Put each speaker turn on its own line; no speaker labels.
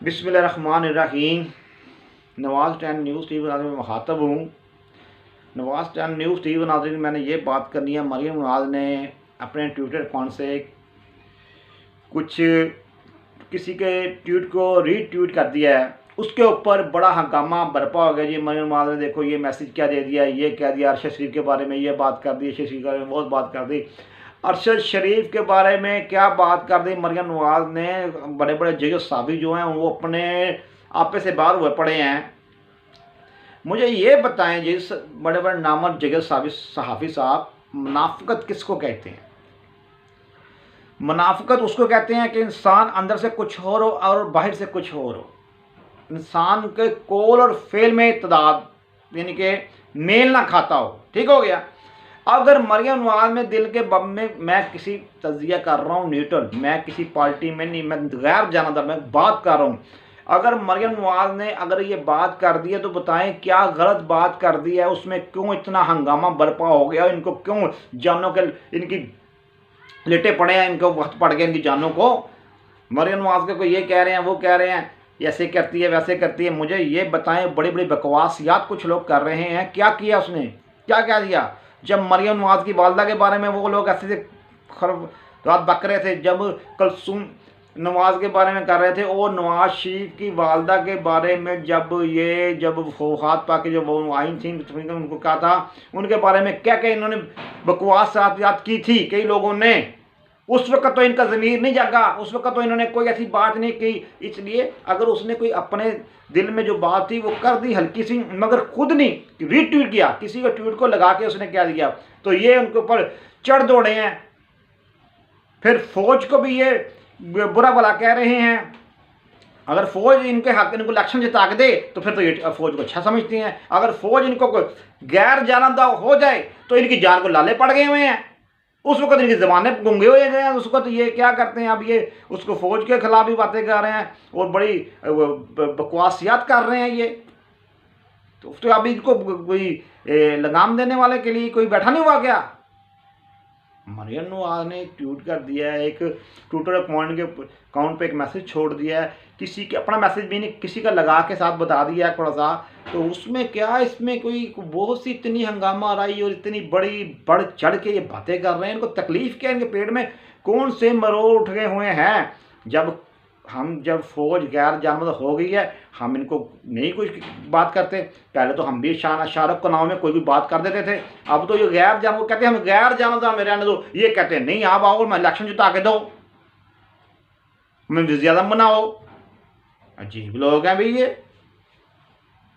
बिस्मिल्लाहिर्रहमानिर्रहीम। नवाज़ 10 news TV नाज़रीन में मुखातब हूँ। नवाज़ 10 न्यूज़ टीवी नाज़रीन, मैंने ये बात करनी है, मरियम नवाज़ ने अपने ट्विटर अकाउंट से कुछ किसी के ट्वीट को रीट्वीट कर दिया है। उसके ऊपर बड़ा हंगामा बरपा हो गया जी। मरियम नवाज़ ने देखो ये मैसेज क्या दे दिया, ये कह दिया अरशद शरीफ के बारे में ये बात कर दी, अरशद शरीफ के बारे में बहुत बात कर दी। अरशद शरीफ के बारे में क्या बात कर दी मरियम नवाज़ ने। बड़े बड़े जज साहबी जो हैं वो अपने आपे से बाहर हुए पड़े हैं। मुझे ये बताएं जिस बड़े बड़े नामर जज सहाफ़ी साहब, मुनाफ़िक़त किसको कहते हैं? मुनाफ़िक़त उसको कहते हैं कि इंसान अंदर से कुछ और हो और बाहर से कुछ और हो। इंसान के कौल और फेल में इत्तेदाद, यानी कि मेल ना खाता हो। ठीक हो गया। अगर मरियम नवाज़ में दिल के बम में, मैं किसी तज़िया कर रहा हूँ न्यूट्रल, मैं किसी पार्टी में नहीं, मैं गैर जानदार, मैं बात कर रहा हूँ। अगर मरियम नवाज़ ने अगर ये बात कर दी है तो बताएं क्या गलत बात कर दी है, उसमें क्यों इतना हंगामा बरपा हो गया, इनको क्यों जानों के इनकी लेटे पड़े हैं, इनको वक्त पड़ गया इनकी जानों को। मरियम नवाज़ के कोई ये कह रहे हैं, वो कह रहे हैं, ऐसे करती है वैसे करती है। मुझे ये बताएं, बड़ी बड़ी बकवासियात कुछ लोग कर रहे हैं, क्या किया उसने, क्या कह दिया? जब मरियम नवाज़ की वालदा के बारे में वो लोग ऐसे से बात बक रहे थे, जब कुलसूम नवाज़ के बारे में कर रहे थे, और नवाज शरीफ की वालदा के बारे में जब हाथ पा के जब वो आई थी, उनको कहा था, उनके बारे में क्या क्या इन्होंने बकवास याद की थी कई लोगों ने। उस वक्त तो इनका ज़मीर नहीं जागा, उस वक्त तो इन्होंने कोई ऐसी बात नहीं की। इसलिए अगर उसने कोई अपने दिल में जो बात थी वो कर दी हल्की सी, मगर खुद नहीं रीट्वीट किया, किसी का ट्वीट को लगा के उसने क्या दिया, तो ये उनके ऊपर चढ़ दौड़े हैं। फिर फौज को भी ये बुरा भला कह रहे हैं। अगर फौज इनके हक, इनको इलेक्शन जिता के दे तो फिर तो ये फौज को अच्छा समझती हैं। अगर फौज इनको गैर जानबदार हो जाए तो इनकी जान को लाले पड़ गए हुए हैं। उस वक्त इनकी ज़बानें गूंगे हुए गए हैं। उस वक्त ये क्या करते हैं, अब ये उसको फौज के खिलाफ भी बातें कर रहे हैं और बड़ी बकवासियात कर रहे हैं ये। तो अब इनको कोई लगाम देने वाले के लिए कोई बैठा नहीं हुआ क्या? मरियम नवाज़ ने एक ट्वीट कर दिया है, एक ट्विटर अकाउंट पे एक मैसेज छोड़ दिया है, किसी के अपना मैसेज भी नहीं, किसी का लगा के साथ बता दिया है थोड़ा सा। तो उसमें क्या, इसमें कोई बहुत सी इतनी हंगामा आ रही है और इतनी बड़ी बढ़ चढ़ के ये बातें कर रहे हैं। इनको तकलीफ़ क्या है? इनके पेट में कौन से मरोड़ उठ गए हुए हैं? जब फौज गैर जानबदार हो गई है, हम इनको नहीं कुछ बात करते। पहले तो हम भी शाहरुख को नाम में कोई भी बात कर देते थे। अब तो ये गैर जानबदार कहते हैं, हम गैर जानबदार में रहने दो। ये कहते हैं नहीं आप आओ, मैं इलेक्शन जिता के दो, मैं वज़ीर आज़म बनाओ। अजीब लोग हैं भाई ये।